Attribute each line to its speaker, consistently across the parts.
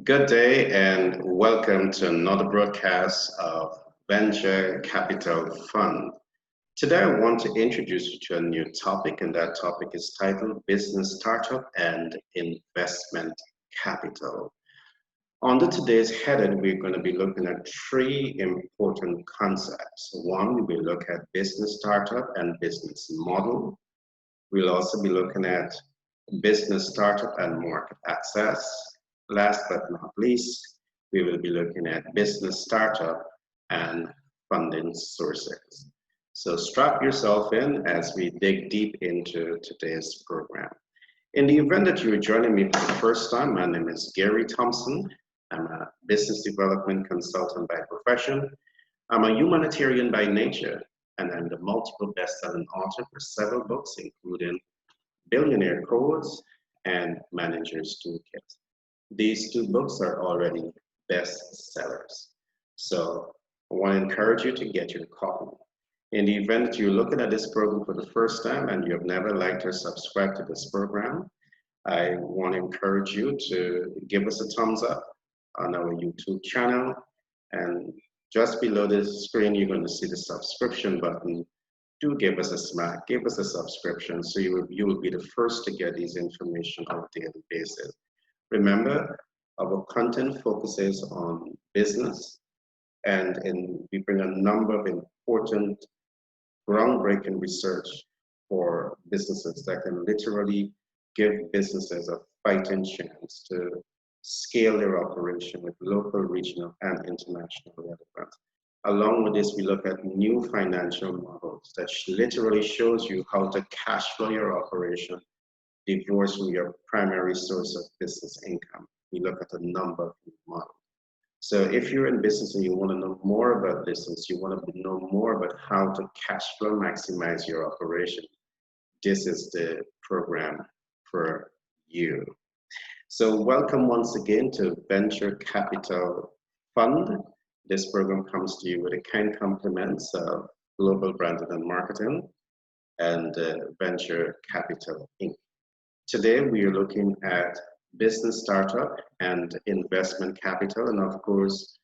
Speaker 1: Good day and welcome to another broadcast of Venture Capital Fund. Today I want to introduce you to a new topic, and that topic is titled Business Startup and Investment Capital. Under today's heading, we're going to be looking at three important concepts. One, we will look at business startup and business model. We'll also be looking at business startup and market access. Last but not least, we will be looking at business startup and funding sources. So strap yourself in as we dig deep into today's program. In the event that you're joining me for the first time, my name is Gary Thompson. I'm a business development consultant by profession. I'm a humanitarian by nature, and I'm the multiple best-selling author for several books, including Billionaire Codes and Manager's Toolkit. These two books are already bestsellers. So I want to encourage you to get your copy. In the event that you're looking at this program for the first time and you have never liked or subscribed to this program, I want to encourage you to give us a thumbs up on our YouTube channel. And just below this screen, you're going to see the subscription button. Do give us a smack, give us a subscription so you will be the first to get these information on a daily basis. Remember, our content focuses on business, and we bring a number of important groundbreaking research for businesses that can literally give businesses a fighting chance to scale their operation with local, regional, and international relevance. Along with this, we look at new financial models that literally shows you how to cash flow your operation divorced from your primary source of business income. We look at a number of models. So if you're in business and you want to know more about business, you want to know more about how to cash flow maximize your operation, this is the program for you. So welcome once again to Venture Capital Fund. This program comes to you with the kind compliments of Global Branding and Marketing and Venture Capital Inc. Today, we are looking at business startup and investment capital. And of course,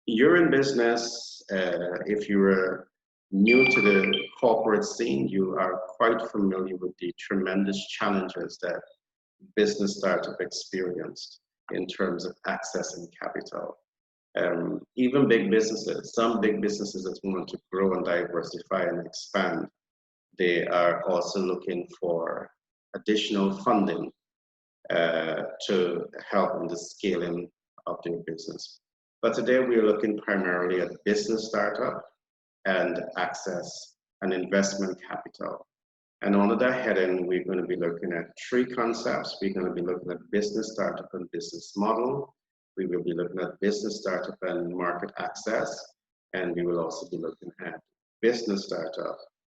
Speaker 1: you're in business. If you're new to the corporate scene, you are quite familiar with the tremendous challenges that business startup experienced in terms of accessing capital. Even big businesses, some big businesses that want to grow and diversify and expand, they are also looking for additional funding to help in the scaling of their business. But today we are looking primarily at business startup and access and investment capital. And under that heading, we're going to be looking at three concepts. We're going to be looking at business startup and business model. We will be looking at business startup and market access. And we will also be looking at business startup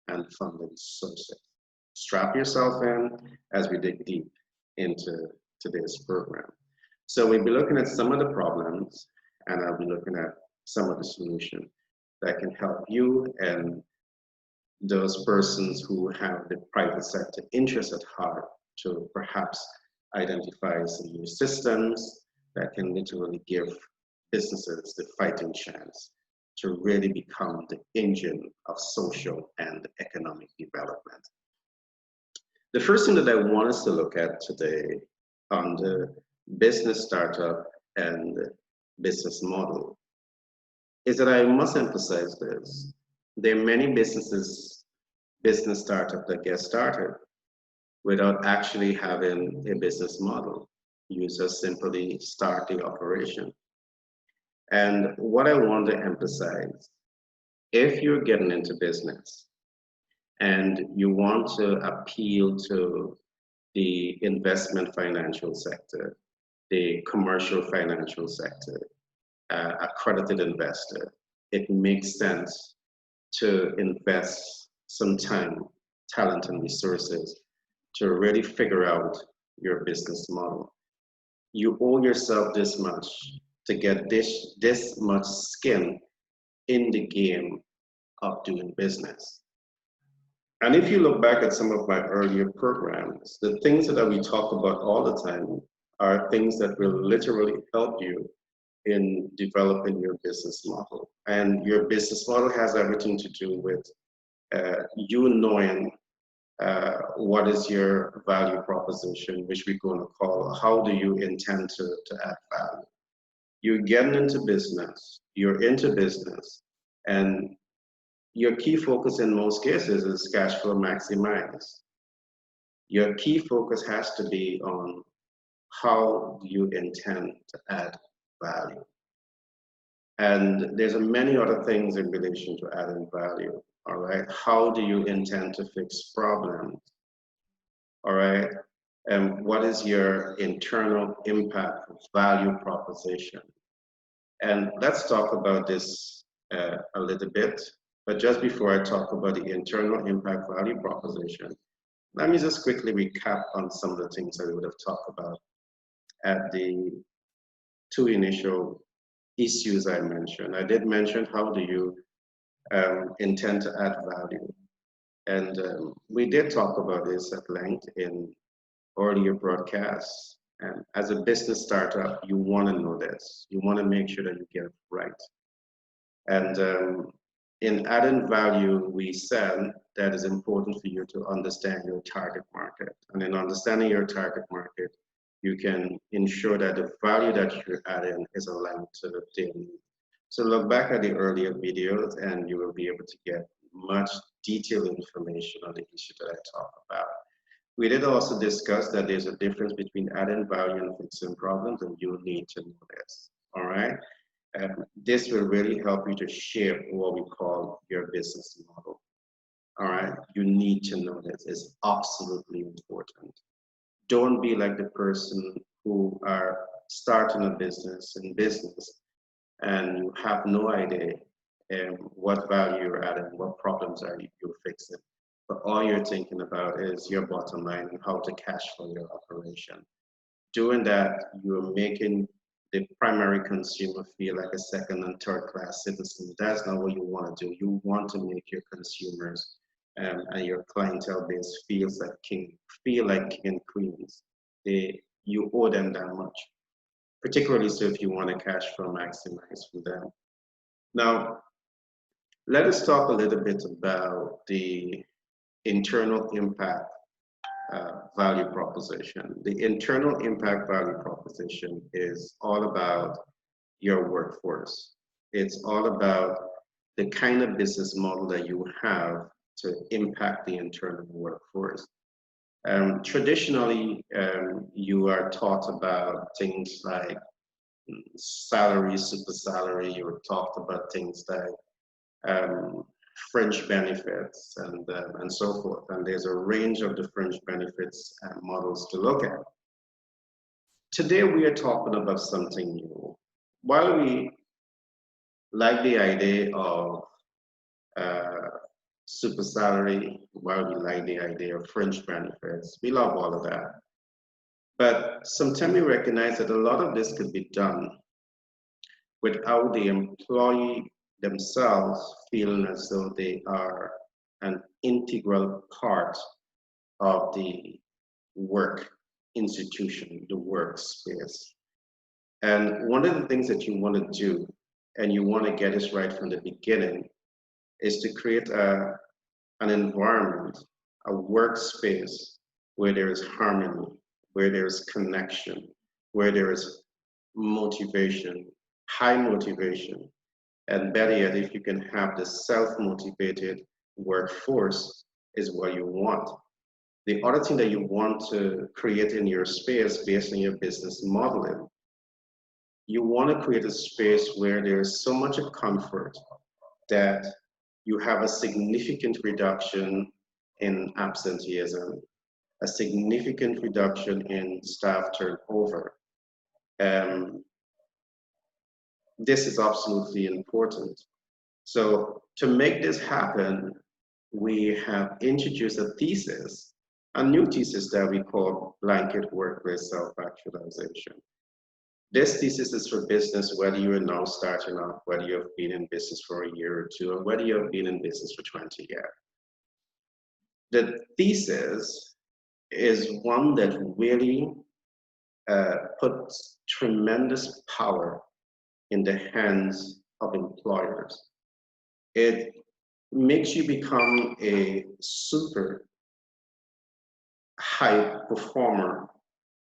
Speaker 1: and funding sources. Strap yourself in as we dig deep into today's program. So we'll be looking at some of the problems, and I'll be looking at some of the solutions that can help you and those persons who have the private sector interest at heart to perhaps identify some new systems that can literally give businesses the fighting chance to really become the engine of social and economic development. The first thing that I want us to look at today on the business startup and business model is that I must emphasize this. There are many business startups that get started without actually having a business model. You just simply start the operation. And what I want to emphasize, if you're getting into business, and you want to appeal to the investment financial sector, the commercial financial sector, accredited investor, it makes sense to invest some time, talent, and resources to really figure out your business model. You owe yourself this much to get this much skin in the game of doing business. And if you look back at some of my earlier programs, the things that we talk about all the time are things that will literally help you in developing your business model. And your business model has everything to do with you knowing what is your value proposition, which we're going to call how do you intend to add value. You're getting into business, you're into business, and your key focus in most cases is cash flow maximize. Your key focus has to be on how do you intend to add value. And there's many other things in relation to adding value. All right. How do you intend to fix problems? All right. And what is your internal impact value proposition? And let's talk about this a little bit. But just before I talk about the internal impact value proposition, let me just quickly recap on some of the things I would have talked about at the two initial issues I mentioned. I did mention how do you intend to add value. And we did talk about this at length in earlier broadcasts. And as a business startup, you want to know this. You want to make sure that you get it right. And in adding value, we said that it's important for you to understand your target market. And in understanding your target market, you can ensure that the value that you're adding is aligned to their needs. So look back at the earlier videos and you will be able to get much detailed information on the issue that I talked about. We did also discuss that there's a difference between adding value and fixing problems, and you need to know this, all right? This will really help you to shape what we call your business model, all right? You need to know this. It's absolutely important. Don't be like the person who are starting a business and you have no idea what value you're adding, what problems are you fixing. But all you're thinking about is your bottom line and how to cash flow your operation. Doing that, you're making the primary consumer feel like a second and third class citizen. That's not what you want to do. You want to make your consumers and your clientele base feel like king and queens. You owe them that much, particularly so if you want to cash flow maximize from them. Now, let us talk a little bit about the internal impact value proposition. The internal impact value proposition is all about your workforce. It's all about the kind of business model that you have to impact the internal workforce. Traditionally, you are taught about things like salary, super salary. You were taught about things like fringe benefits and so forth. And there's a range of the fringe benefits and models to look at. Today we are talking about something new. While we like the idea of super salary, while we like the idea of fringe benefits, we love all of that. But sometimes we recognize that a lot of this could be done without the employee themselves feeling as though they are an integral part of the work institution, the workspace. And one of the things that you want to do, and you want to get this right from the beginning, is to create an environment, a workspace where there is harmony, where there is connection, where there is motivation, high motivation. And better yet, if you can have the self-motivated workforce is what you want. The other thing that you want to create in your space based on your business modeling, you want to create a space where there's so much of comfort that you have a significant reduction in absenteeism, a significant reduction in staff turnover. This is absolutely important. So to make this happen, we have introduced a thesis, a new thesis that we call blanket workplace self-actualization. This thesis is for business, whether you are now starting off, whether you have been in business for a year or two, or whether you have been in business for 20 years. The thesis is one that really puts tremendous power in the hands of employers. It makes you become a super high performer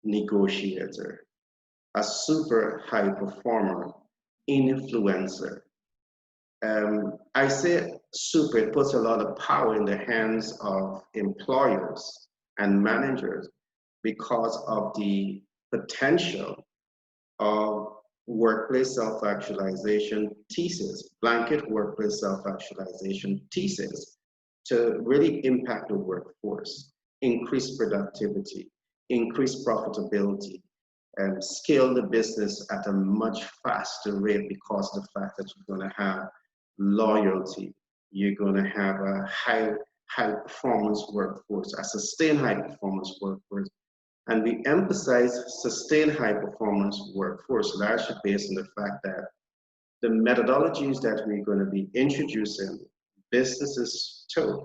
Speaker 1: negotiator, a super high performer influencer. I say super, it puts a lot of power in the hands of employers and managers because of the potential of workplace self-actualization thesis, blanket workplace self-actualization thesis to really impact the workforce, increase productivity, increase profitability, and scale the business at a much faster rate because of the fact that you're going to have loyalty, you're going to have a high performance workforce, a sustained high performance workforce. And we emphasize sustained high performance workforce largely based on the fact that the methodologies that we're going to be introducing businesses to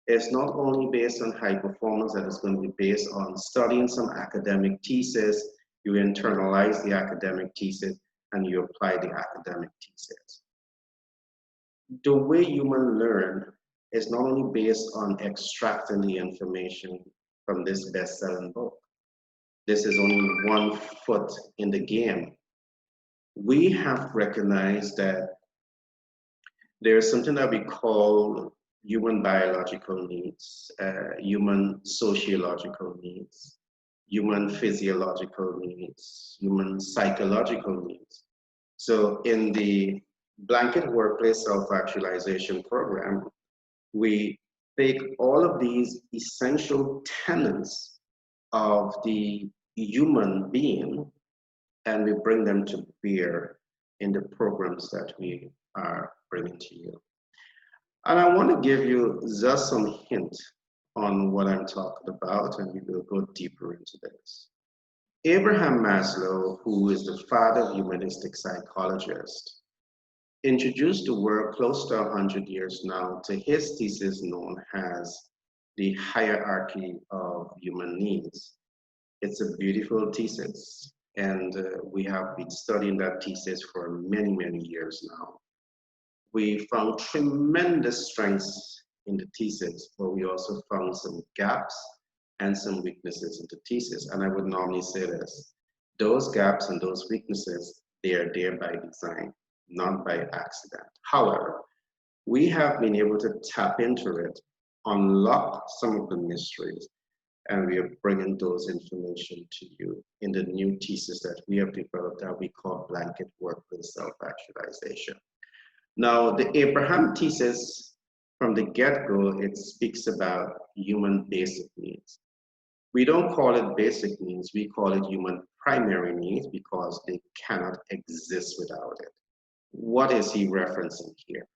Speaker 1: is not only based on high performance, that is going to be based on studying some academic thesis, you internalize the academic thesis, and you apply the academic thesis. The way humans learn is not only based on extracting the information from this best-selling book. This is only one foot in the game. We have recognized that there is something that we call human biological needs, human sociological needs, human physiological needs, human psychological needs. So in the blanket workplace self-actualization program, we take all of these essential tenets of the human being and we bring them to bear in the programs that we are bringing to you. And I want to give you just some hint on what I'm talking about, and we will go deeper into this. Abraham Maslow, who is the father of humanistic psychologist, introduced the work close to 100 years now to his thesis known as the hierarchy of human needs. It's a beautiful thesis, and we have been studying that thesis for many, many years now. We found tremendous strengths in the thesis, but we also found some gaps and some weaknesses in the thesis. And I would normally say this, those gaps and those weaknesses, they are there by design, not by accident. However, we have been able to tap into it, unlock some of the mysteries, and we are bringing those information to you in the new thesis that we have developed that we call blanket workplace self-actualization. Now, the Abraham thesis, from the get-go, it speaks about human basic needs. We don't call it basic needs, we call it human primary needs because they cannot exist without it. What is he referencing here?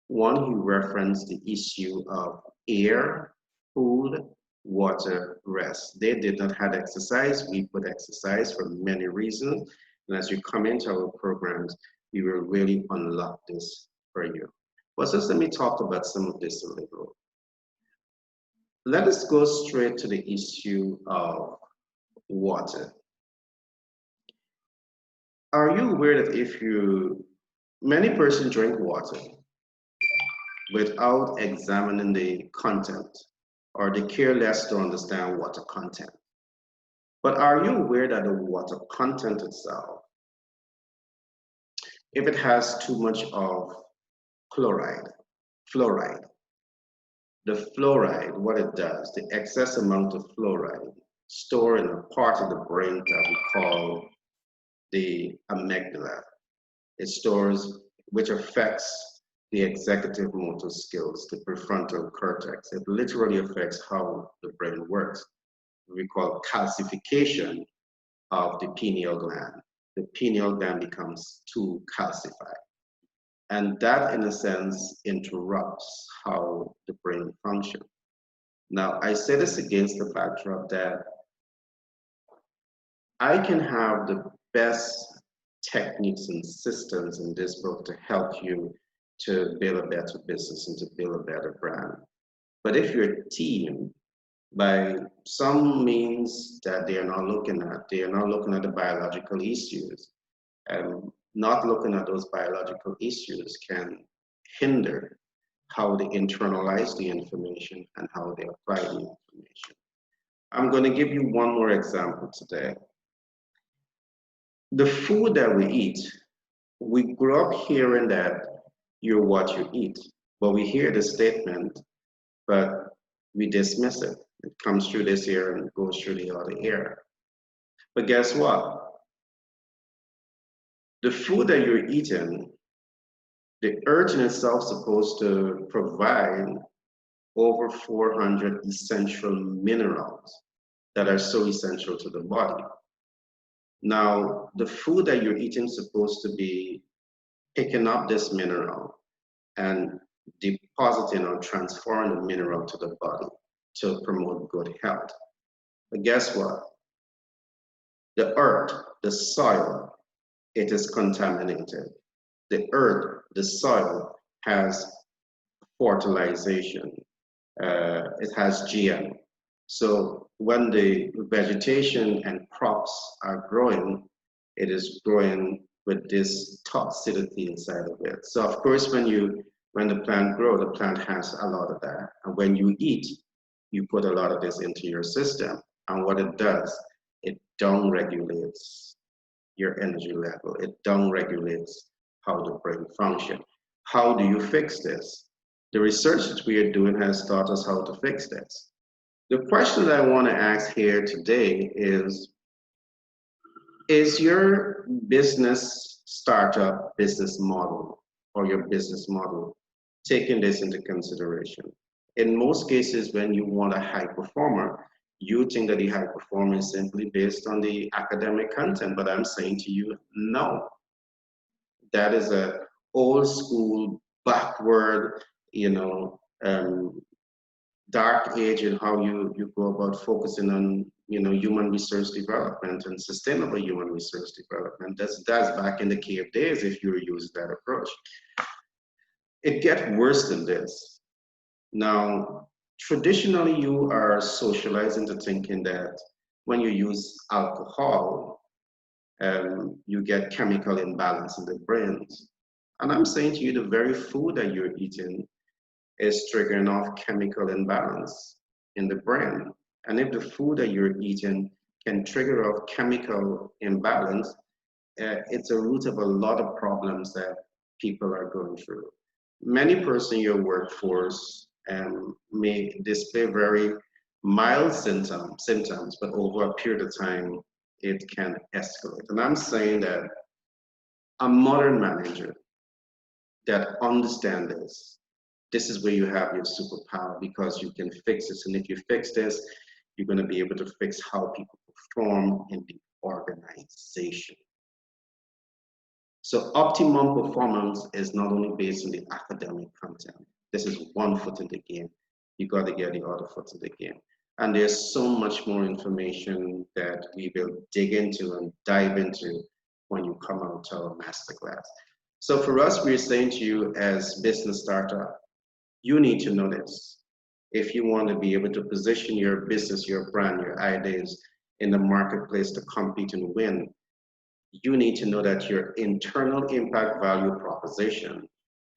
Speaker 1: One, he referenced the issue of air, food, water, rest. They did not have exercise. We put exercise for many reasons. And as you come into our programs, we will really unlock this for you. But just let me talk about some of this a little. Let us go straight to the issue of water. Are you aware that many persons drink water without examining the content, or they care less to understand water content? But are you aware that the water content itself, if it has too much of fluoride, the fluoride, what it does, the excess amount of fluoride stored in a part of the brain that we call the amygdala. It stores, which affects the executive motor skills, the prefrontal cortex. It literally affects how the brain works. We call calcification of the pineal gland. The pineal gland becomes too calcified. And that, in a sense, interrupts how the brain functions. Now, I say this against the backdrop that I can have the best techniques and systems in this book to help you to build a better business and to build a better brand. But if your team By some means that they are not looking at the biological issues. Not looking at those biological issues can hinder how they internalize the information and how they apply the information. I'm going to give you one more example today. The food that we eat, we grew up hearing that you're what you eat, but we hear the statement, but we dismiss it. It comes through this ear and goes through the other ear. But guess what? The food that you're eating, the earth in itself is supposed to provide over 400 essential minerals that are so essential to the body. Now, the food that you're eating is supposed to be picking up this mineral and depositing or transferring the mineral to the body to promote good health. But guess what? The earth, the soil, it is contaminated. The earth, the soil has fertilization. It has GM. So when the vegetation and crops are growing, it is growing with this toxicity inside of it. So of course, when the plant grows, the plant has a lot of that. And when you eat, you put a lot of this into your system. And what it does, it down regulates your energy level. It down regulates how the brain function. How do you fix this? The research that we are doing has taught us how to fix this. The question that I want to ask here today is your business startup business model or your business model taking this into consideration? In most cases, when you want a high performer, you think that the high performer is simply based on the academic content, but I'm saying to you, no. That is a old school, backward, you know, dark age in how you go about focusing on human resource development and sustainable human resource development. That's back in the cave days if you use that approach. It gets worse than this. Now, traditionally you are socialized into thinking that when you use alcohol, you get chemical imbalance in the brains. And I'm saying to you, the very food that you're eating is triggering off chemical imbalance in the brain. And if the food that you're eating can trigger off chemical imbalance, it's a root of a lot of problems that people are going through. Many persons in your workforce may display very mild symptoms, but over a period of time, it can escalate. And I'm saying that a modern manager that understands this is where you have your superpower, because you can fix this. And if you fix this, you're going to be able to fix how people perform in the organization. So optimum performance is not only based on the academic content. This is one foot in the game. You got to get the other foot in the game. And there's so much more information that we will dig into and dive into when you come out to our masterclass. So for us, we're saying to you as business startup, you need to know this. If you want to be able to position your business, your brand, your ideas in the marketplace to compete and win, you need to know that your internal impact value proposition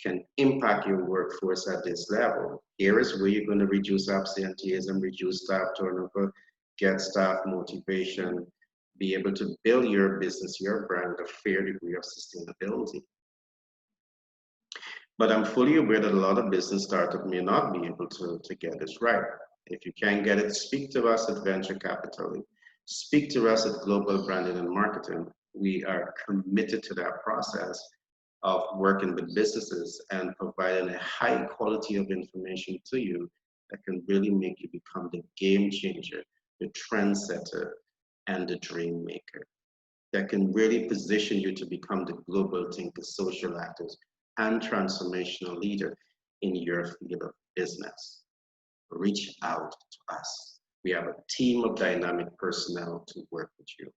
Speaker 1: can impact your workforce at this level. Here is where you're going to reduce absenteeism, reduce staff turnover, get staff motivation, be able to build your business, your brand, a fair degree of sustainability. But I'm fully aware that a lot of business startups may not be able to get this right. If you can't get it, speak to us at Venture Capital. Speak to us at Global Branding and Marketing. We are committed to that process of working with businesses and providing a high quality of information to you that can really make you become the game changer, the trendsetter, and the dream maker. That can really position you to become the global thinker, social actors, and transformational leader in your field of business. Reach out to us. We have a team of dynamic personnel to work with you.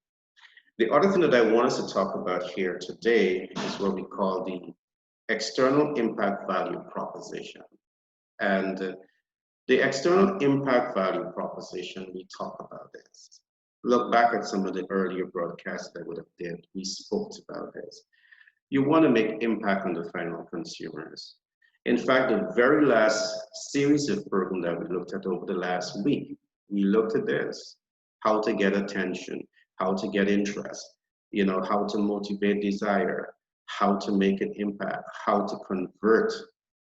Speaker 1: The other thing that I want us to talk about here today is what we call the external impact value proposition. And The external impact value proposition, we talk about this. Look back at some of the earlier broadcasts that I would have did. We spoke about this. You want to make impact on the final consumers. In fact, the very last series of programs that we looked at over the last week, we looked at this, how to get attention, how to get interest, how to motivate desire, how to make an impact, how to convert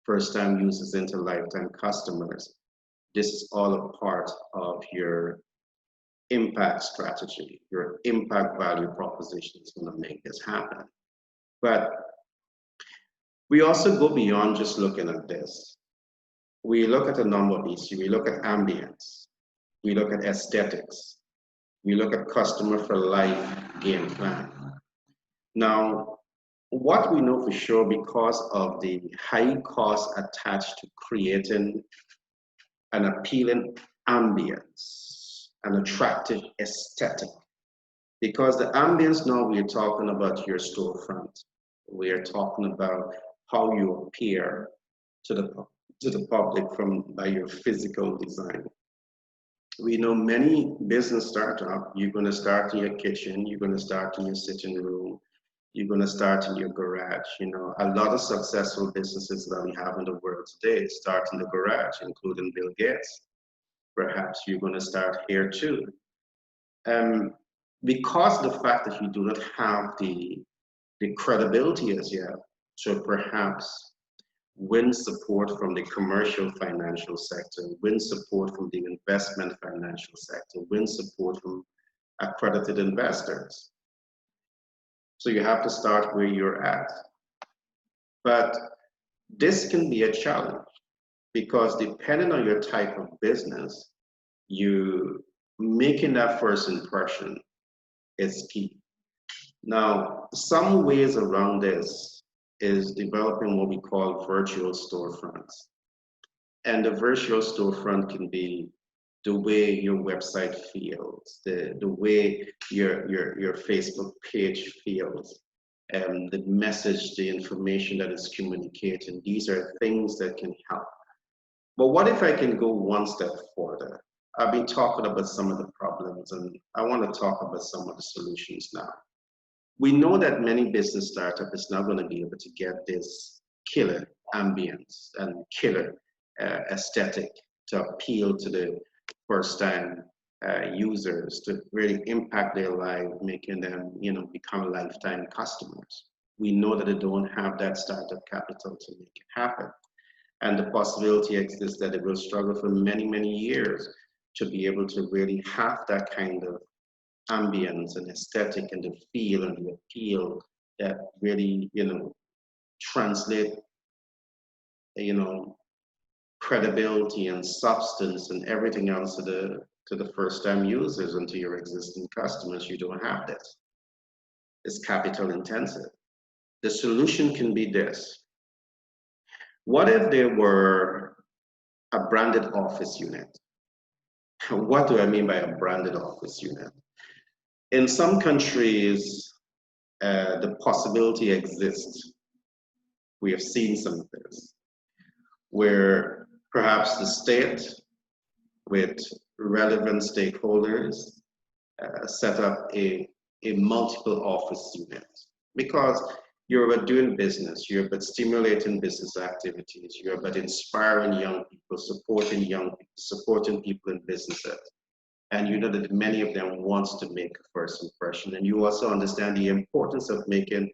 Speaker 1: first-time users into lifetime customers. This is all a part of your impact strategy. Your impact value proposition is going to make this happen. But we also go beyond just looking at this. We look at a number of issues. We look at ambience. We look at aesthetics. We look at customer for life game plan. Now, what we know for sure, because of the high cost attached to creating an appealing ambience, an attractive aesthetic, because the ambience now we're talking about your storefront. We are talking about how you appear to the public by your physical design. We know many business startup, you're going to start in your kitchen, you're going to start in your sitting room, you're going to start in your garage. A lot of successful businesses that we have in the world today start in the garage, including Bill Gates. Perhaps you're going to start here too. Because the fact that you do not have the credibility as yet to perhaps win support from the commercial financial sector, win support from the investment financial sector, win support from accredited investors. So you have to start where you're at. But this can be a challenge because depending on your type of business, you making that first impression is key. Now, some ways around this is developing what we call virtual storefronts. And the virtual storefront can be the way your website feels, the way your Facebook page feels, the message, the information that is communicating. These are things that can help. But what if I can go one step further? I've been talking about some of the problems, and I want to talk about some of the solutions now. We know that many business startups is not going to be able to get this killer ambience and killer aesthetic to appeal to the first-time users, to really impact their life, making them, become lifetime customers. We know that they don't have that startup capital to make it happen. And the possibility exists that they will struggle for many, many years to be able to really have that kind of ambience and aesthetic and the feel and the appeal that really, translate, credibility and substance and everything else to the first-time users and to your existing customers. You don't have this. It's capital intensive. The solution can be this. What if there were a branded office unit? What do I mean by a branded office unit? In some countries, the possibility exists. We have seen some of this, where perhaps the state with relevant stakeholders set up a multiple office unit, because you're about doing business, you're about stimulating business activities, you're about inspiring young people, supporting young people, supporting people in businesses. And you know that many of them wants to make a first impression. And you also understand the importance of making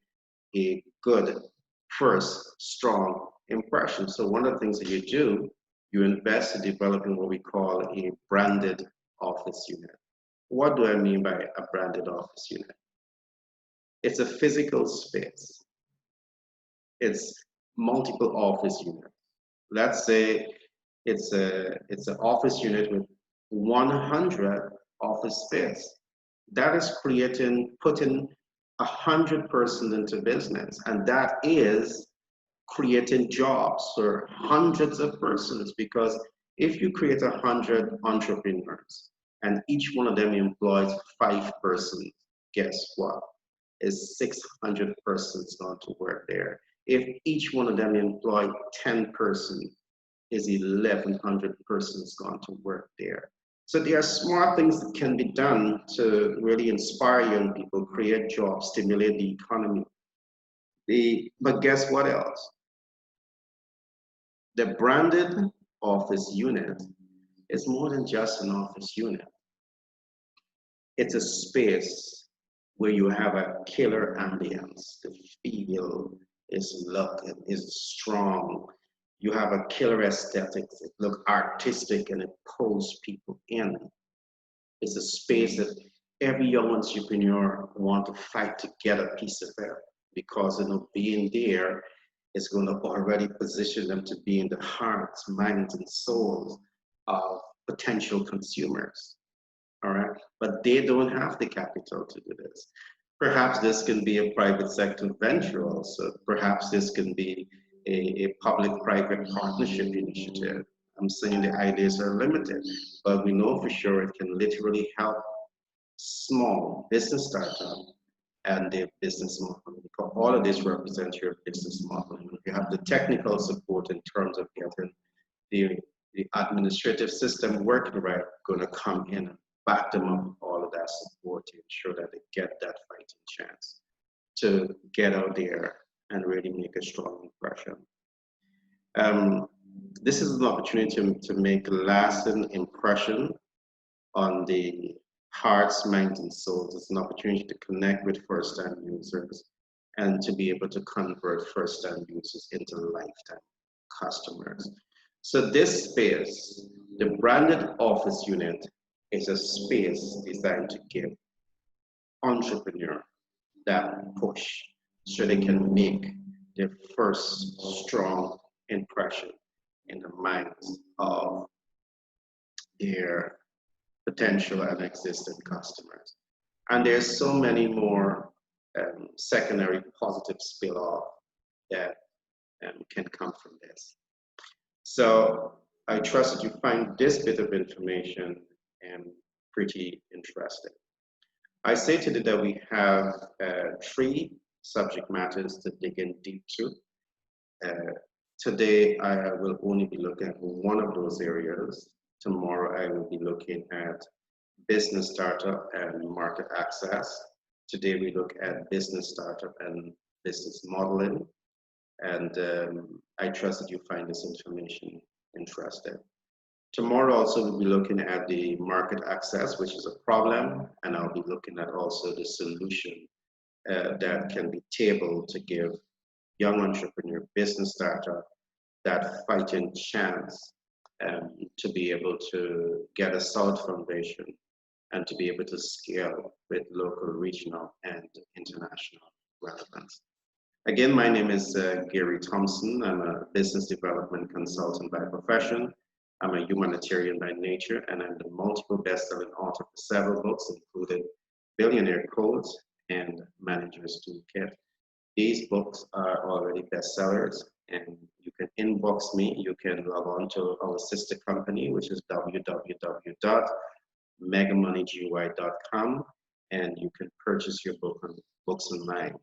Speaker 1: a good first strong impression. So one of the things that you do, you invest in developing what we call a branded office unit. What do I mean by a branded office unit? It's a physical space. It's multiple office units. Let's say it's an office unit with 100 office space. That is putting 100 persons into business, and that is creating jobs for hundreds of persons. Because if you create 100 entrepreneurs and each one of them employs 5 persons, guess what? Is 600 persons going to work there. If each one of them employ 10 persons, is 1,100 persons gone to work there. So there are smart things that can be done to really inspire young people, create jobs, stimulate the economy. But guess what else? The branded office unit is more than just an office unit. It's a space where you have a killer ambience. The feel is look is strong. You have a killer aesthetics. It looks artistic and it pulls people in. It's a space that every young entrepreneur want to fight to get a piece of it because being there is going to already position them to be in the hearts, minds, and souls of potential consumers. All right, but they don't have the capital to do this. Perhaps this can be a private sector venture also. Perhaps this can be a public-private partnership initiative. I'm saying the ideas are limited, but we know for sure it can literally help small business startup and their business model. Because all of this represents your business model. If you have the technical support in terms of getting the, the administrative system working right, going to come in and back them up with all of that support to ensure that they get that fighting chance to get out there and really make a strong impression. This is an opportunity to make a lasting impression on the hearts, minds, and souls. It's an opportunity to connect with first-time users and to be able to convert first-time users into lifetime customers. So this space, the branded office unit, is a space designed to give entrepreneur that push so they can make their first strong impression in the minds of their potential and existing customers. And there's so many more secondary positive spill-off that can come from this. So I trust that you find this bit of information pretty interesting. I say today that we have 3 subject matters to dig in deep to. Today I will only be looking at one of those areas. Tomorrow I will be looking at business startup and market access. Today we look at business startup and business modeling. And I trust that you find this information interesting. Tomorrow also we'll be looking at the market access, which is a problem, and I'll be looking at also the solution that can be tabled to give young entrepreneur business startup that fighting chance to be able to get a solid foundation and to be able to scale with local, regional, and international relevance. Again, my name is Gary Thompson. I'm a business development consultant by profession. I'm a humanitarian by nature, and I'm the multiple best-selling author for several books, including Billionaire Codes and Manager's Toolkit. These books are already bestsellers, and you can inbox me. You can log on to our sister company, which is www.megamoneygy.com, and you can purchase your books online.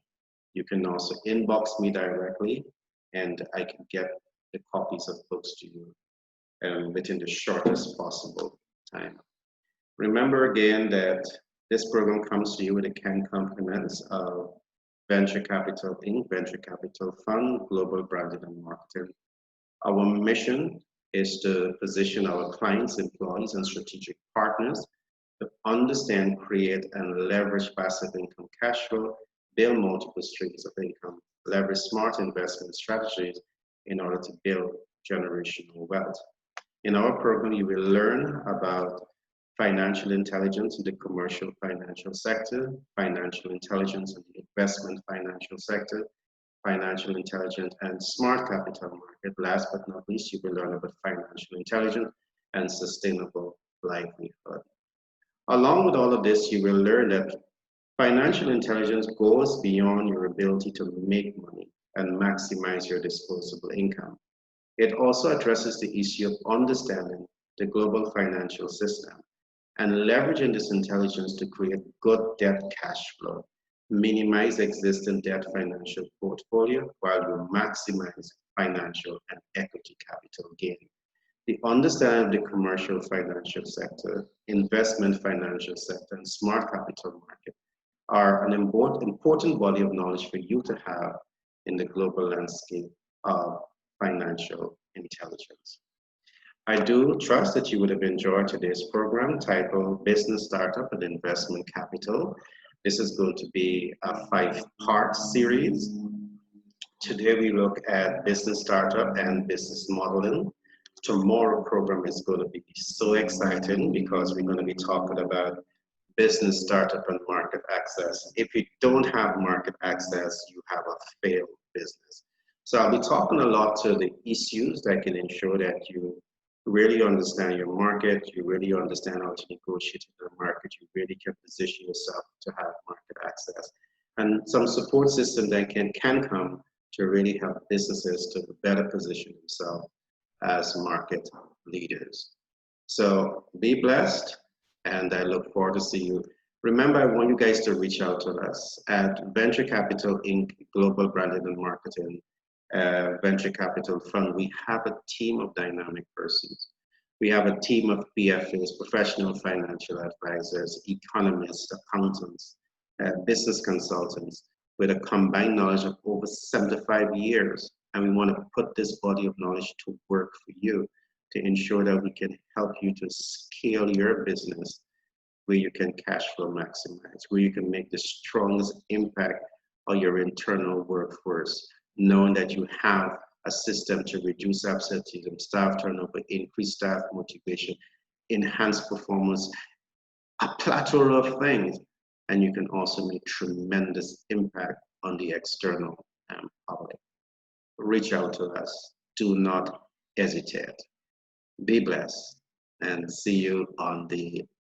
Speaker 1: You can also inbox me directly, and I can get the copies of books to you within the shortest possible time. Remember again that this program comes to you with the kind compliments of Venture Capital Inc., Venture Capital Fund, Global Branding and Marketing. Our mission is to position our clients, employees, and strategic partners to understand, create, and leverage passive income cash flow, build multiple streams of income, leverage smart investment strategies in order to build generational wealth. In our program, you will learn about financial intelligence in the commercial financial sector, financial intelligence in the investment financial sector, financial intelligence and smart capital market. Last but not least, you will learn about financial intelligence and sustainable livelihood. Along with all of this, you will learn that financial intelligence goes beyond your ability to make money and maximize your disposable income. It also addresses the issue of understanding the global financial system and leveraging this intelligence to create good debt cash flow, minimize existing debt financial portfolio while you maximize financial and equity capital gain. The understanding of the commercial financial sector, investment financial sector, and smart capital market are an important body of knowledge for you to have in the global landscape of financial intelligence. I do trust that you would have enjoyed today's program titled Business Startup and Investment Capital. This is going to be a 5-part series. Today we look at business startup and business modeling. Tomorrow program is going to be so exciting because we're going to be talking about business startup and market access. If you don't have market access, you have a failed business. So I'll be talking a lot to the issues that can ensure that you really understand your market, you really understand how to negotiate in the market, you really can position yourself to have market access. And some support system that can come to really help businesses to better position themselves as market leaders. So be blessed, and I look forward to see you. Remember, I want you guys to reach out to us at Venture Capital Inc. Global Branding and Marketing Venture Capital Fund. We have a team of dynamic persons. We have a team of PFAs, professional financial advisors, economists, accountants, business consultants with a combined knowledge of over 75 years. And we want to put this body of knowledge to work for you to ensure that we can help you to scale your business where you can cash flow maximize, where you can make the strongest impact on your internal workforce, knowing that you have a system to reduce absenteeism, staff turnover, increase staff motivation, enhance performance, a plethora of things. And you can also make tremendous impact on the external public. Reach out to us. Do not hesitate. Be blessed and see you on the